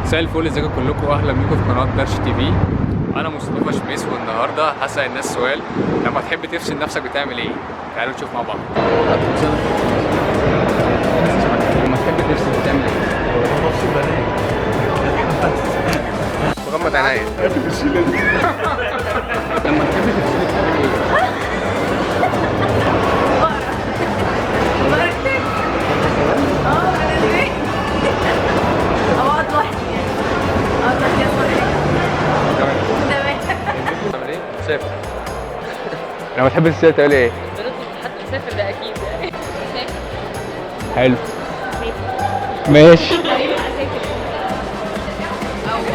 مساء الفل، ازيكم كلكم واهلا بيكم في قناه درش تي في. انا مصطفى شميس والنهارده هسأل الناس سؤال: لما تحب تفصل نفسك بتعمل ايه؟ تعالوا نشوف مع بعض. لما تحب تفصل بتعمل ايه؟ بغمض عينيا. لما تحب تفصل بتعمل ايه؟ سافر. لما تحب تسافر تعمل ايه؟ بنطلب حد يسافر ده اكيد يعني. حلو. ماشي.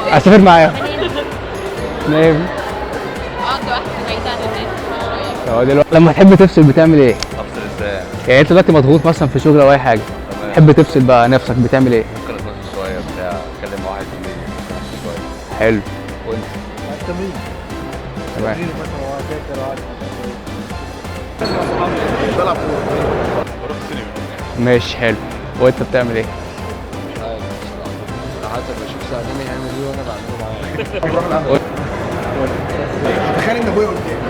اسافر معايا. نام. اقعد لوحدي بعيد عن الناس شويه. هو دلوقتي لما تحب تفصل بتعمل ايه؟ افصل ازاي؟ يعني انت دلوقتي مضغوط مثلا في شغل او اي حاجه، تمام. تحب تفصل بقى نفسك بتعمل ايه؟ ممكن اتمشى شويه بتاع اتكلم مع واحد زميلي شويه. حلو. وانت؟ التمرين تمام. مثلا وهكذا بلعب كوره. بروح السينما. ماشي حلو. وانت بتعمل ايه؟ مش عارف بصراحه. على حسب بشوف سعداني هيعمل ايه وانا بعمله معاه. تخيل ان ابويا قدامي